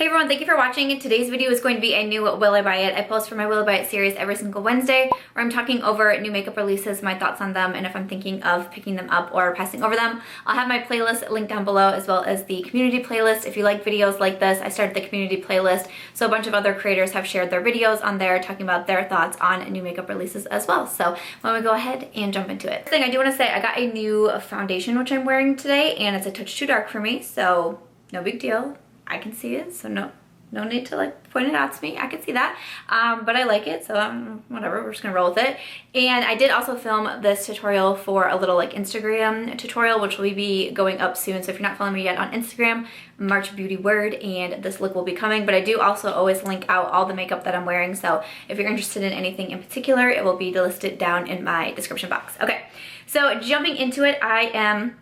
Hey everyone, thank you for watching. Today's video is going to be a new Will I Buy It. I post for my Will I Buy It series every single Wednesday where I'm talking over new makeup releases, my thoughts on them, and if I'm thinking of picking them up or passing over them. I'll have my playlist linked down below as well as the community playlist. If you like videos like this, I started the community playlist, so a bunch of other creators have shared their videos on there talking about their thoughts on new makeup releases as well. So why don't we go ahead and jump into it. First thing I do want to say, I got a new foundation which I'm wearing today, and it's a touch too dark for me, so no big deal. I can see it, so no need to like point it out to me. I can see that, but I like it, so whatever, we're just gonna roll with it. And I did also film this tutorial for a little like Instagram tutorial, which will be going up soon. So if you're not following me yet on Instagram, March Beauty Word, and this look will be coming. But I do also always link out all the makeup that I'm wearing, so if you're interested in anything in particular, it will be listed down in my description box. Okay, so jumping into it, I am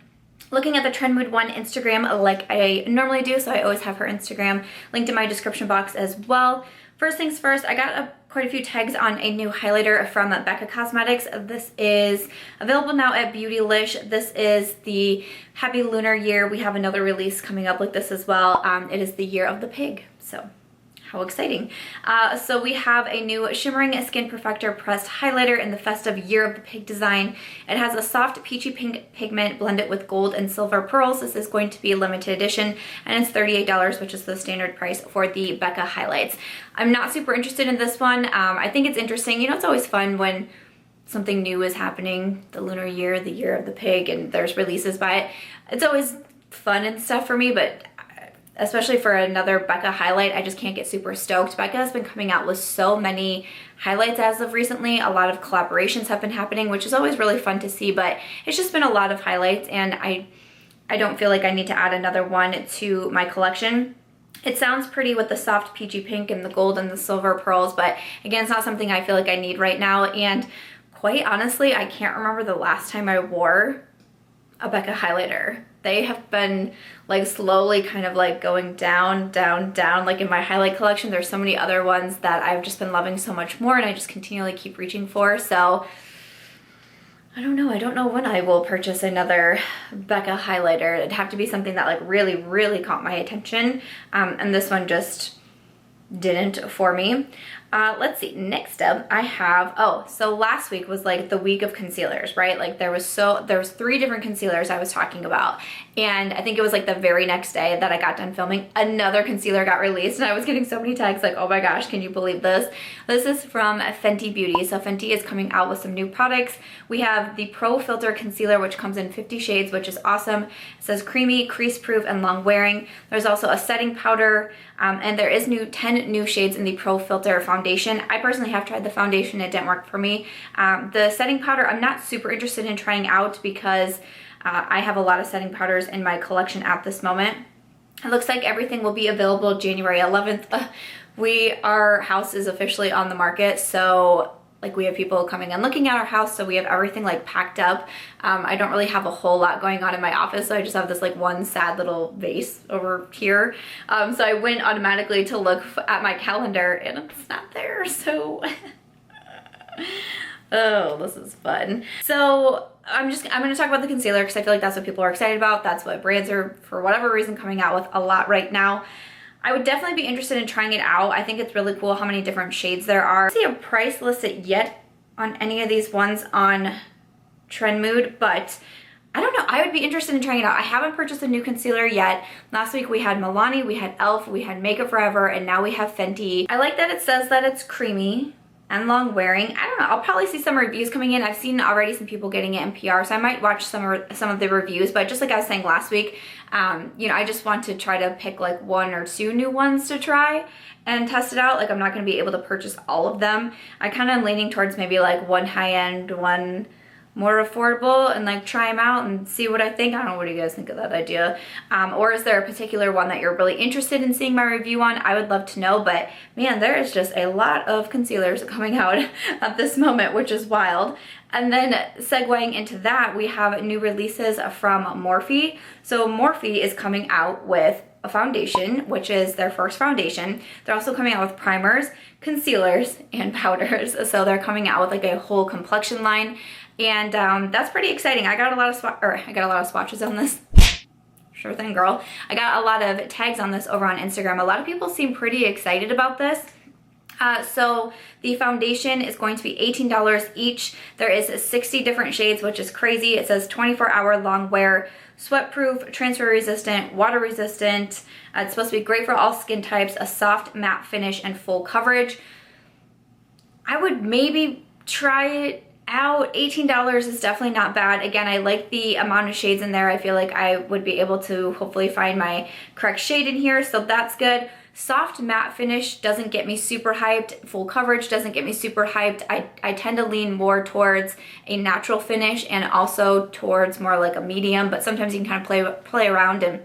looking at the Trend Mood 1 Instagram like I normally do, so I always have her Instagram linked in my description box as well. First things first, I got quite a few tags on a new highlighter from Becca Cosmetics. This is available now at Beautylish. This is the Happy Lunar Year. We have another release coming up like this as well. It is the Year of the Pig, so how exciting. So we have a new Shimmering Skin Perfector Pressed Highlighter in the festive Year of the Pig design. It has a soft peachy pink pigment blended with gold and silver pearls. This is going to be a limited edition, and it's $38, which is the standard price for the Becca highlights. I'm not super interested in this one. I think it's interesting. You know, it's always fun when something new is happening, the lunar year, the Year of the Pig, and there's releases by it. It's always fun and stuff for me, but especially for another Becca highlight, I just can't get super stoked. Becca has been coming out with so many highlights as of recently. A lot of collaborations have been happening, which is always really fun to see, but it's just been a lot of highlights, and I don't feel like I need to add another one to my collection. It sounds pretty with the soft peachy pink and the gold and the silver pearls, but again, it's not something I feel like I need right now, and quite honestly, I can't remember the last time I wore a Becca highlighter. They have been like slowly kind of like going down, down, down. Like in my highlight collection, there's so many other ones that I've just been loving so much more, and I just continually keep reaching for. So I don't know. I don't know when I will purchase another Becca highlighter. It'd have to be something that like really, really caught my attention. And this one just didn't for me. Let's see, next up I have, so last week was like the week of concealers, right? Like there was 3 different concealers I was talking about, and I think it was like the very next day that I got done filming, another concealer got released, and I was getting so many tags like, oh my gosh, can you believe this? This is from Fenty Beauty. So Fenty is coming out with some new products. We have the Pro Filter Concealer, which comes in 50 shades, which is awesome. It says creamy, crease proof, and long wearing. There's also a setting powder, and there is 10 new shades in the Pro Filter Foundation. I personally have tried the foundation, it didn't work for me. The setting powder I'm not super interested in trying out because I have a lot of setting powders in my collection at this moment. It looks like everything will be available January 11th. Our house is officially on the market, so like we have people coming and looking at our house, so we have everything like packed up. I don't really have a whole lot going on in my office, so I just have this like one sad little vase over here. So I went automatically to look at my calendar, and it's not there, so oh, this is fun. So I'm gonna talk about the concealer because I feel like that's what people are excited about. That's what brands are, for whatever reason, coming out with a lot right now. I would definitely be interested in trying it out. I think it's really cool how many different shades there are. I don't see a price listed yet on any of these ones on Trend Mood, but I don't know. I would be interested in trying it out. I haven't purchased a new concealer yet. Last week we had Milani, we had e.l.f., we had Makeup Forever, and now we have Fenty. I like that it says that it's creamy and long wearing. I don't know, I'll probably see some reviews coming in. I've seen already some people getting it in PR, so I might watch some of the reviews, but just like I was saying last week, you know, I just want to try to pick like 1 or 2 new ones to try and test it out. Like I'm not gonna be able to purchase all of them. I kind of leaning towards maybe like one high-end, one more affordable, and like try them out and see what I think. I don't know, what do you guys think of that idea? Or is there a particular one that you're really interested in seeing my review on? I would love to know, but man, there is just a lot of concealers coming out at this moment, which is wild. And then segueing into that, we have new releases from Morphe. So Morphe is coming out with a foundation, which is their first foundation. They're also coming out with primers, concealers, and powders. So they're coming out with like a whole complexion line, and that's pretty exciting. I got a lot of swatches on this. Sure thing, girl. I got a lot of tags on this over on Instagram. A lot of people seem pretty excited about this. So the foundation is going to be $18 each. There is 60 different shades, which is crazy. It says 24-hour long wear, sweat-proof, transfer-resistant, water-resistant. It's supposed to be great for all skin types, a soft matte finish, and full coverage. I would maybe try it out. $18 is definitely not bad. Again, I like the amount of shades in there. I feel like I would be able to hopefully find my correct shade in here, so that's good. Soft matte finish doesn't get me super hyped. Full coverage doesn't get me super hyped. I tend to lean more towards a natural finish and also towards more like a medium, but sometimes you can kind of play around and,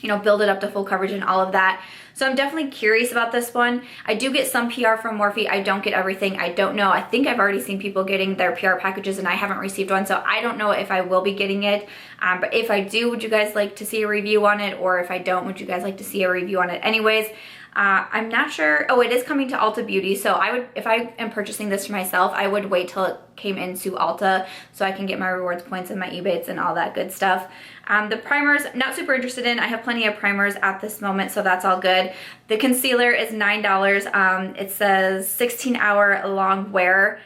you know, build it up to full coverage and all of that. So I'm definitely curious about this one. I do get some PR from Morphe. I don't get everything. I don't know. I think I've already seen people getting their PR packages and I haven't received one, so I don't know if I will be getting it. But if I do, would you guys like to see a review on it? Or if I don't, would you guys like to see a review on it anyways? I'm not sure. Oh, it is coming to Ulta Beauty, so I would, if I am purchasing this for myself, I would wait till it came into Ulta so I can get my rewards points and my Ebates and all that good stuff. The primers, not super interested in. I have plenty of primers at this moment, so that's all good. The concealer is $9. It says 16-hour long wear.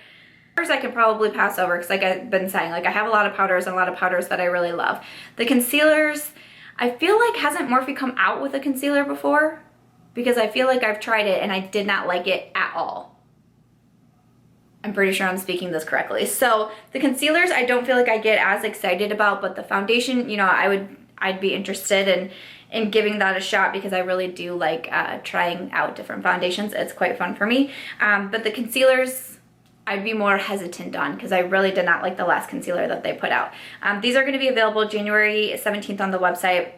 I could probably pass over because like I've been saying, like I have a lot of powders and a lot of powders that I really love. The concealers, I feel like hasn't Morphe come out with a concealer before? Because I feel like I've tried it and I did not like it at all. I'm pretty sure I'm speaking this correctly. So the concealers I don't feel like I get as excited about, but the foundation, you know, I'd be interested in giving that a shot because I really do like trying out different foundations. It's quite fun for me. But the concealers, I'd be more hesitant on because I really did not like the last concealer that they put out. These are going to be available January 17th on the website.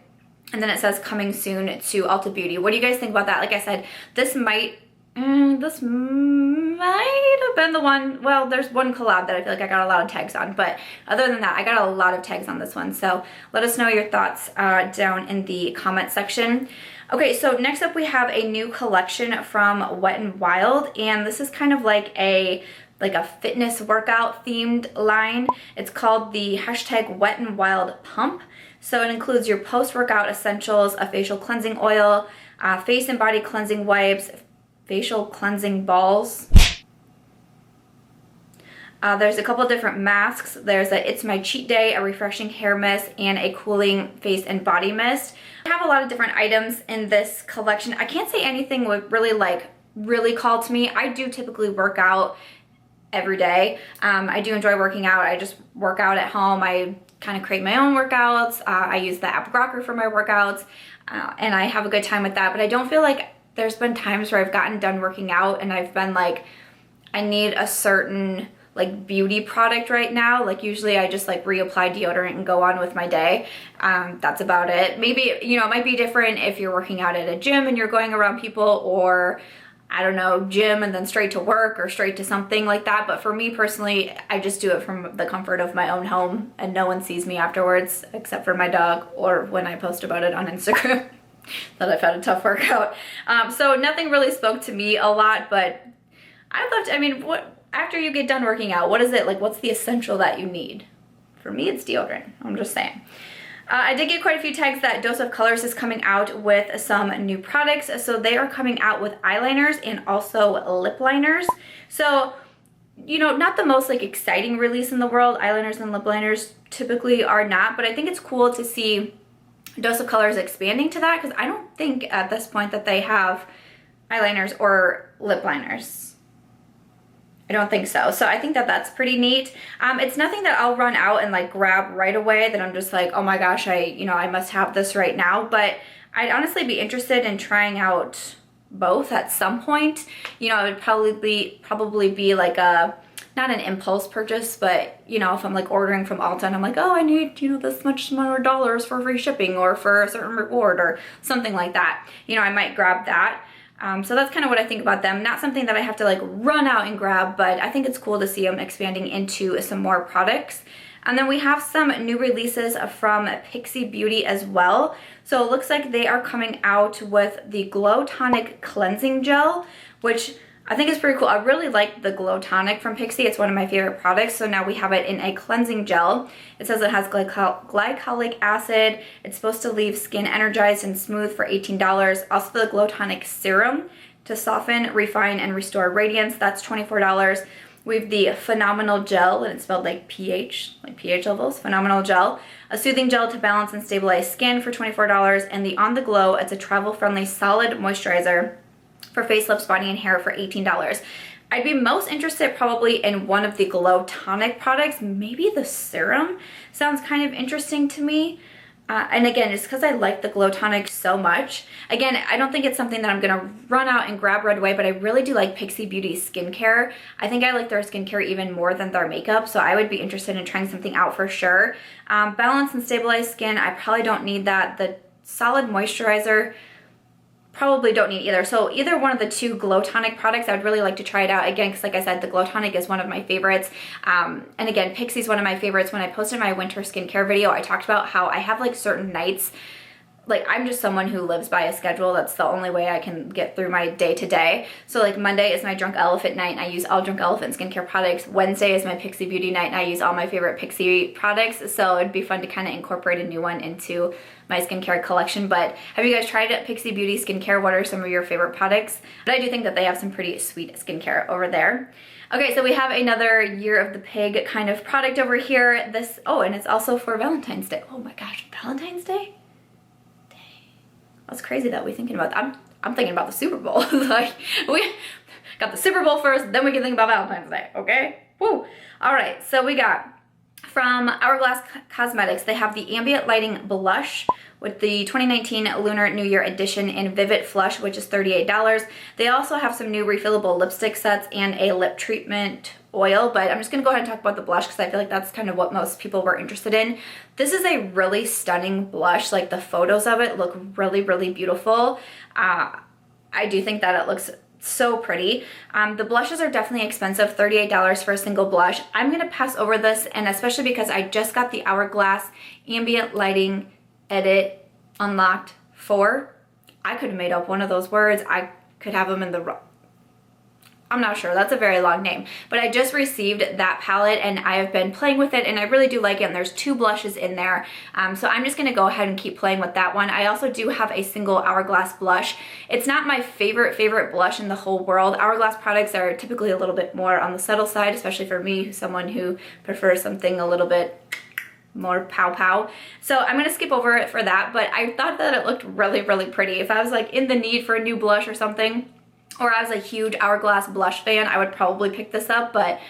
And then it says coming soon to Ulta Beauty. What do you guys think about that? Like I said, this might have been the one. Well, there's one collab that I feel like I got a lot of tags on. But other than that, I got a lot of tags on this one. So let us know your thoughts down in the comment section. Okay, so next up we have a new collection from Wet n Wild. And this is kind of like a fitness workout themed line. It's called the hashtag Wet n Wild Pump. So it includes your post-workout essentials, a facial cleansing oil, face and body cleansing wipes, facial cleansing balls. There's a couple different masks. There's a It's My Cheat Day, a refreshing hair mist, and a cooling face and body mist. I have a lot of different items in this collection. I can't say anything would really call to me. I do typically work out every day. I do enjoy working out. I just work out at home. I kind of create my own workouts. I use the app Grokr for my workouts, and I have a good time with that. But I don't feel like there's been times where I've gotten done working out and I've been like, I need a certain like beauty product right now. Like usually I just like reapply deodorant and go on with my day. That's about it. Maybe, you know, it might be different if you're working out at a gym and you're going around people, or I don't know, gym and then straight to work or straight to something like that. But for me personally, I just do it from the comfort of my own home and no one sees me afterwards except for my dog or when I post about it on Instagram that I've had a tough workout. So nothing really spoke to me a lot, but I'd love to, I mean, what after you get done working out, what is it like, what's the essential that you need? For me, it's deodorant. I'm just saying. I did get quite a few tags that Dose of Colors is coming out with some new products. So they are coming out with eyeliners and also lip liners. So, you know, not the most like exciting release in the world. Eyeliners and lip liners typically are not, but I think it's cool to see Dose of Colors expanding to that because I don't think at this point that they have eyeliners or lip liners. I don't think so. So I think that that's pretty neat. It's nothing that I'll run out and like grab right away that I'm just like, oh my gosh, I must have this right now. But I'd honestly be interested in trying out both at some point. You know, it would probably be like not an impulse purchase, but you know, if I'm like ordering from Ulta and I'm like, oh, I need, you know, this much more dollars for free shipping or for a certain reward or something like that, you know, I might grab that. So that's kind of what I think about them. Not something that I have to like run out and grab, but I think it's cool to see them expanding into some more products. And then we have some new releases from Pixi Beauty as well. So it looks like they are coming out with the Glow Tonic Cleansing Gel, which I think it's pretty cool. I really like the Glow Tonic from Pixi. It's one of my favorite products. So now we have it in a cleansing gel. It says it has glycolic acid. It's supposed to leave skin energized and smooth for $18. Also the Glow Tonic Serum to soften, refine, and restore radiance. That's $24. We have the Phenomenal Gel, and it's spelled like pH levels, Phenomenal Gel. A soothing gel to balance and stabilize skin for $24. And the On The Glow, it's a travel-friendly solid moisturizer for face, lips, body, and hair for $18. I'd be most interested probably in one of the Glow Tonic products. Maybe the Serum sounds kind of interesting to me. And again, it's because I like the Glow Tonic so much. Again, I don't think it's something that I'm going to run out and grab right away, but I really do like Pixi Beauty skincare. I think I like their skincare even more than their makeup, so I would be interested in trying something out for sure. Balance and stabilize skin, I probably don't need that. The solid moisturizer, probably don't need either. So either one of the two Glow Tonic products, I would really like to try it out again, because like I said, the Glow Tonic is one of my favorites. And again, Pixi's one of my favorites. When I posted my winter skincare video, I talked about how I have like certain nights, like I'm just someone who lives by a schedule. That's the only way I can get through my day to day. So like Monday is my Drunk Elephant night and I use all Drunk Elephant skincare products. Wednesday is my Pixi Beauty night and I use all my favorite Pixi products. So it'd be fun to kind of incorporate a new one into my skincare collection. But have you guys tried Pixi Beauty skincare? What are some of your favorite products? But I do think that they have some pretty sweet skincare over there. Okay, so we have another Year of the Pig kind of product over here. This, oh, and it's also for Valentine's Day. Oh my gosh, Valentine's Day? That's crazy that we're thinking about that. I'm thinking about the Super Bowl. Like, we got the Super Bowl first, then we can think about Valentine's Day, okay? Woo! All right, so we got from Hourglass Cosmetics, they have the Ambient Lighting Blush with the 2019 Lunar New Year edition in Vivid Flush, which is $38. They also have some new refillable lipstick sets and a lip treatment oil, but I'm just gonna go ahead and talk about the blush because I feel like that's kind of what most people were interested in. This is a really stunning blush. Like the photos of it look really, really beautiful. I do think that it looks so pretty. The blushes are definitely expensive, $38 for a single blush. I'm gonna pass over this, and especially because I just got the Hourglass Ambient Lighting Edit Unlocked 4. I could have made up one of those words. I could have them in the... I'm not sure, that's a very long name, but I just received that palette and I have been playing with it and I really do like it, and there's 2 blushes in there. So I'm just gonna go ahead and keep playing with that one. I also do have a single Hourglass blush. It's not my favorite blush in the whole world. Hourglass products are typically a little bit more on the subtle side, especially for me, someone who prefers something a little bit more pow. So I'm gonna skip over it for that, but I thought that it looked really, really pretty. If I was like in the need for a new blush or something, or I was a huge Hourglass blush fan, I would probably pick this up, but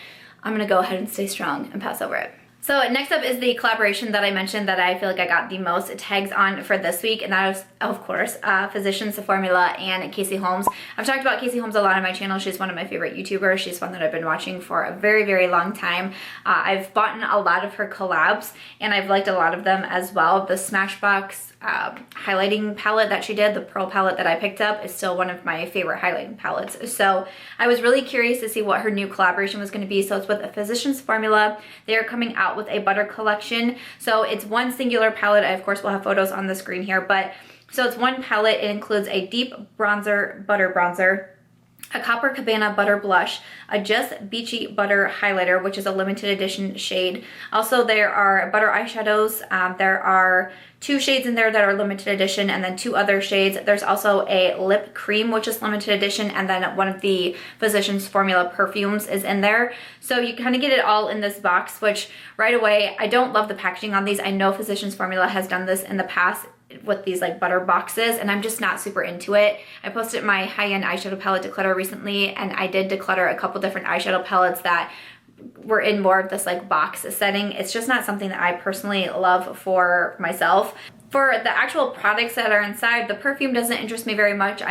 I'm gonna go ahead and stay strong and pass over it. So next up is the collaboration that I mentioned that I feel like I got the most tags on for this week, and that is, of course, Physicians Formula and Casey Holmes. I've talked about Casey Holmes a lot on my channel. She's one of my favorite YouTubers. She's one that I've been watching for a very, very long time. I've bought in a lot of her collabs, and I've liked a lot of them as well. The Smashbox highlighting palette that she did, the Pearl palette that I picked up, is still one of my favorite highlighting palettes. So I was really curious to see what her new collaboration was going to be. So it's with a Physicians Formula. They are coming out with a butter collection. So it's one singular palette. I of course will have photos on the screen here, but so it's one palette. It includes a deep bronzer, butter bronzer, a Copper Cabana butter blush, a Just Beachy butter highlighter, which is a limited edition shade. Also, there are butter eyeshadows. There are 2 shades in there that are limited edition, and then 2 other shades. There's also a lip cream, which is limited edition, and then one of the Physicians Formula perfumes is in there. So you kind of get it all in this box, which right away, I don't love the packaging on these. I know Physicians Formula has done this in the past with these like butter boxes, and I'm just not super into it. I posted my high-end eyeshadow palette declutter recently, and I did declutter a couple different eyeshadow palettes that were in more of this like box setting. It's just not something that I personally love for myself. For the actual products that are inside, the perfume doesn't interest me very much.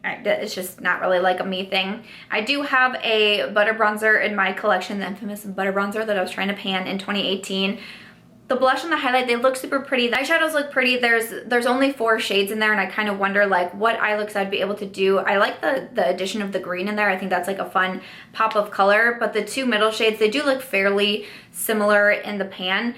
It's just not really like a me thing. I do have a butter bronzer in my collection, the infamous butter bronzer that I was trying to pan in 2018. The blush and the highlight, they look super pretty. The eyeshadows look pretty. There's only 4 shades in there, and I kind of wonder like what eye looks I'd be able to do. I like the addition of the green in there. I think that's like a fun pop of color, but the 2 middle shades, they do look fairly similar in the pan.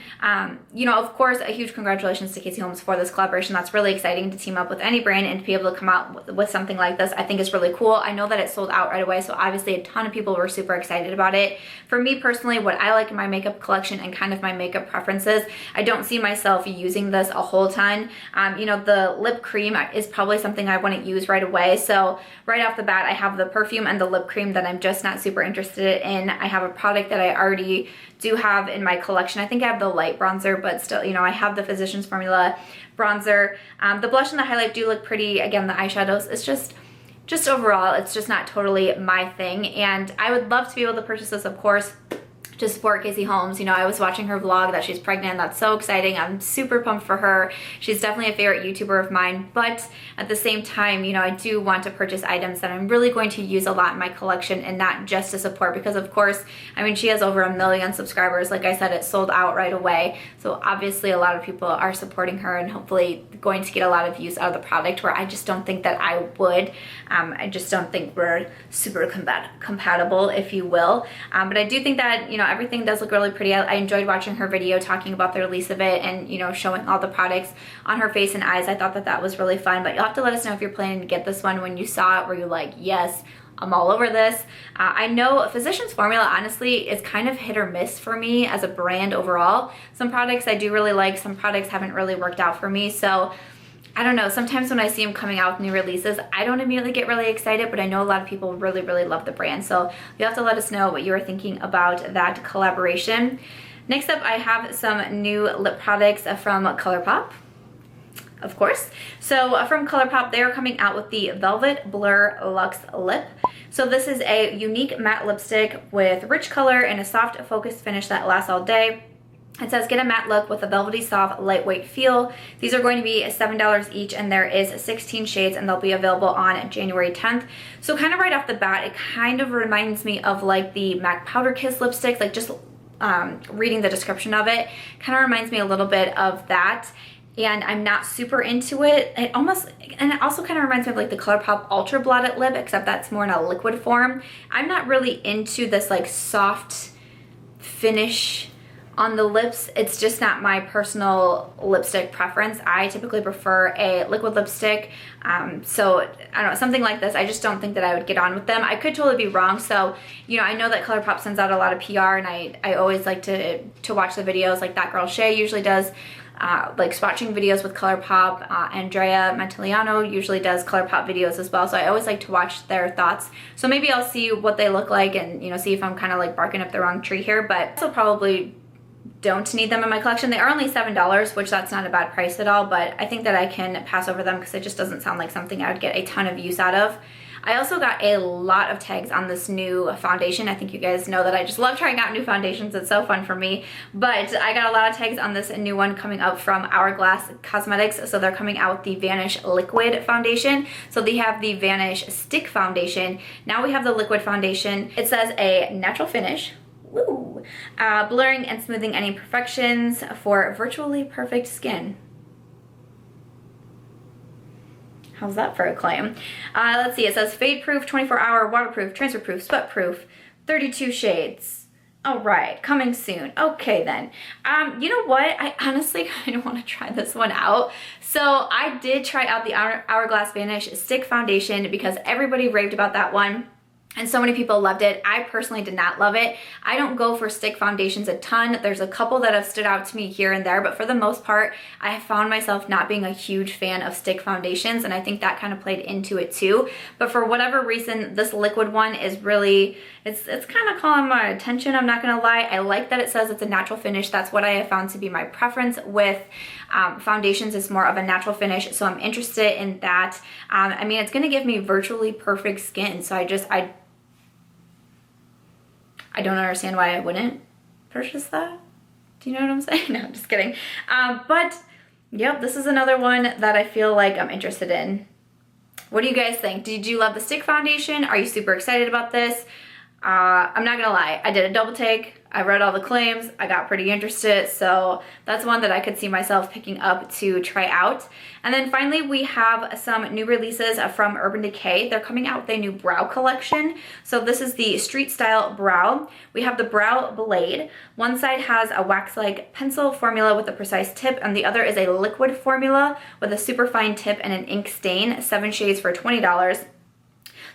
You know, of course, a huge congratulations to Casey Holmes for this collaboration. That's really exciting to team up with any brand and to be able to come out with something like this. I think is really cool. I know that it sold out right away, so obviously a ton of people were super excited about it. For me personally, what I like in my makeup collection and kind of my makeup preferences, I don't see myself using this a whole ton. You know, the lip cream is probably something I wouldn't use right away. So right off the bat, I have the perfume and the lip cream that I'm just not super interested in. I have a product that I already do have in my collection. I think I have the light bronzer, but still, you know, I have the Physicians Formula bronzer. The blush and the highlight do look pretty. Again, the eyeshadows, it's just overall, it's just not totally my thing. And I would love to be able to purchase this, of course, to support Casey Holmes. You know, I was watching her vlog that she's pregnant. That's so exciting. I'm super pumped for her. She's definitely a favorite YouTuber of mine, but at the same time, you know, I do want to purchase items that I'm really going to use a lot in my collection and not just to support, because of course, I mean, she has over 1 million subscribers. Like I said, it sold out right away. So obviously a lot of people are supporting her and hopefully going to get a lot of use out of the product, where I just don't think that I would. I just don't think we're super compatible, if you will. But I do think that, you know, everything does look really pretty. I enjoyed watching her video talking about the release of it and, you know, showing all the products on her face and eyes. I thought that that was really fun, but you'll have to let us know if you're planning to get this one when you saw it. Were you like, yes, I'm all over this? I know Physicians Formula, honestly, is kind of hit or miss for me as a brand overall. Some products I do really like, some products haven't really worked out for me. So I don't know, sometimes when I see them coming out with new releases, I don't immediately get really excited, but I know a lot of people really, really love the brand. So you have to let us know what you were thinking about that collaboration. Next up, I have some new lip products from Colourpop, of course. So from Colourpop, they are coming out with the Velvet Blur Luxe Lip. So this is a unique matte lipstick with rich color and a soft focused finish that lasts all day. It says, get a matte look with a velvety, soft, lightweight feel. These are going to be $7 each, and there is 16 shades, and they'll be available on January 10th. So kind of right off the bat, it kind of reminds me of like the MAC Powder Kiss lipsticks, like just reading the description of it, kind of reminds me a little bit of that. And I'm not super into it. It also kind of reminds me of like the Colourpop Ultra Blotted Lip, except that's more in a liquid form. I'm not really into this like soft finish on the lips. It's just not my personal lipstick preference. I typically prefer a liquid lipstick. So I don't know, something like this, I just don't think that I would get on with them. I could totally be wrong. So, you know, I know that Colourpop sends out a lot of PR, and I always like to watch the videos. Like that girl Shay usually does like swatching videos with Colourpop. Andrea Mentiliano usually does Colourpop videos as well. So I always like to watch their thoughts. So maybe I'll see what they look like and, you know, see if I'm kind of like barking up the wrong tree here. But also probably don't need them in my collection. They are only $7, which that's not a bad price at all, but I think that I can pass over them because it just doesn't sound like something I would get a ton of use out of. I also got a lot of tags on this new foundation. I think you guys know that I just love trying out new foundations. It's so fun for me. But I got a lot of tags on this new one coming up from Hourglass Cosmetics. So they're coming out with the Vanish Liquid Foundation. So they have the Vanish Stick Foundation. Now we have the Liquid Foundation. It says a natural finish. Woo! Blurring and smoothing any imperfections for virtually perfect skin. How's that for a claim? Let's see, it says fade proof, 24-hour, waterproof, transfer proof, sweat proof, 32 shades. All right, coming soon. Okay then. You know what? I honestly kind of want to try this one out. So I did try out the Hourglass Vanish Stick Foundation because everybody raved about that one. And so many people loved it. I personally did not love it. I don't go for stick foundations a ton. There's a couple that have stood out to me here and there, but for the most part, I have found myself not being a huge fan of stick foundations, and I think that kind of played into it too. But for whatever reason, this liquid one is really, it's kind of calling my attention, I'm not gonna lie. I like that it says it's a natural finish. That's what I have found to be my preference with foundations, is more of a natural finish, so I'm interested in that. I mean, it's gonna give me virtually perfect skin, so I don't understand why I wouldn't purchase that. Do you know what I'm saying? No, I'm just kidding. But yep, this is another one that I feel like I'm interested in. What do you guys think? Did you love the stick foundation? Are you super excited about this? I'm not gonna lie, I did a double take. I read all the claims, I got pretty interested, so that's one that I could see myself picking up to try out. And then finally, we have some new releases from Urban Decay. They're coming out with a new brow collection. So this is the Street Style Brow. We have the Brow Blade. One side has a wax-like pencil formula with a precise tip, and the other is a liquid formula with a super fine tip and an ink stain, 7 shades for $20.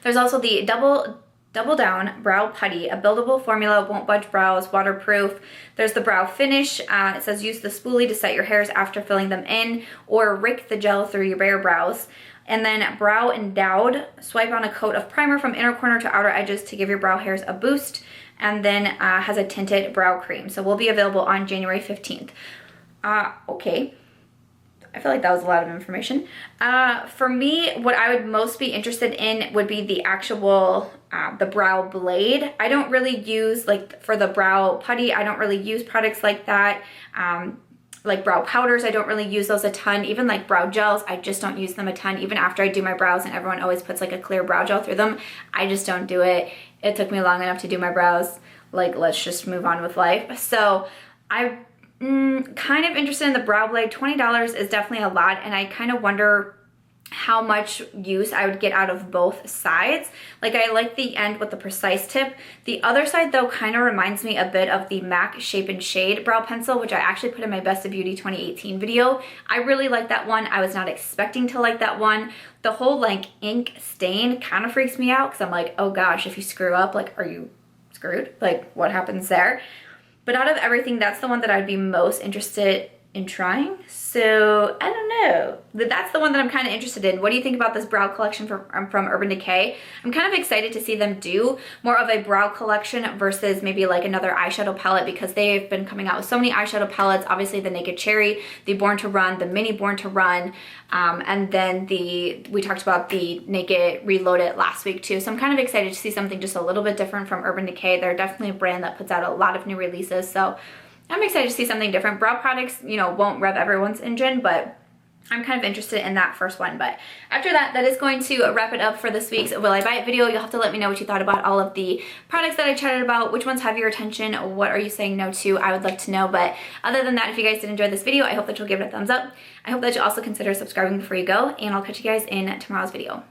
There's also the Double Down Brow Putty, a buildable formula, won't budge brows, waterproof. There's the Brow Finish. It says use the spoolie to set your hairs after filling them in, or rake the gel through your bare brows. And then Brow Endowed, swipe on a coat of primer from inner corner to outer edges to give your brow hairs a boost. And then has a tinted brow cream. So will be available on January 15th. Okay. I feel like that was a lot of information. For me, what I would most be interested in would be the actual, the Brow Blade. I don't really use, like for the Brow Putty, I don't really use products like that. Like brow powders, I don't really use those a ton. Even like brow gels, I just don't use them a ton. Even after I do my brows, and everyone always puts like a clear brow gel through them, I just don't do it. It took me long enough to do my brows. Like, let's just move on with life. So I kind of interested in the Brow Blade. $20 is definitely a lot, and I kind of wonder how much use I would get out of both sides. Like, I like the end with the precise tip. The other side though kind of reminds me a bit of the MAC Shape and Shade brow pencil, which I actually put in my Best of Beauty 2018 video. I really like that one. I was not expecting to like that one. The whole like ink stain kind of freaks me out, because I'm like, oh gosh, if you screw up, like, are you screwed? Like, what happens there? But out of everything, that's the one that I'd be most interested in trying. So I don't know. That's the one that I'm kind of interested in. What do you think about this brow collection from Urban Decay? I'm kind of excited to see them do more of a brow collection versus maybe like another eyeshadow palette, because they've been coming out with so many eyeshadow palettes. Obviously the Naked Cherry, the Born to Run, the Mini Born to Run, and then we talked about the Naked Reloaded last week too. So I'm kind of excited to see something just a little bit different from Urban Decay. They're definitely a brand that puts out a lot of new releases. So I'm excited to see something different. Brow products, you know, won't rev everyone's engine, but I'm kind of interested in that first one. But after that, that is going to wrap it up for this week's Will I Buy It video. You'll have to let me know what you thought about all of the products that I chatted about. Which ones have your attention? What are you saying no to? I would like to know. But other than that, if you guys did enjoy this video, I hope that you'll give it a thumbs up. I hope that you'll also consider subscribing before you go, and I'll catch you guys in tomorrow's video.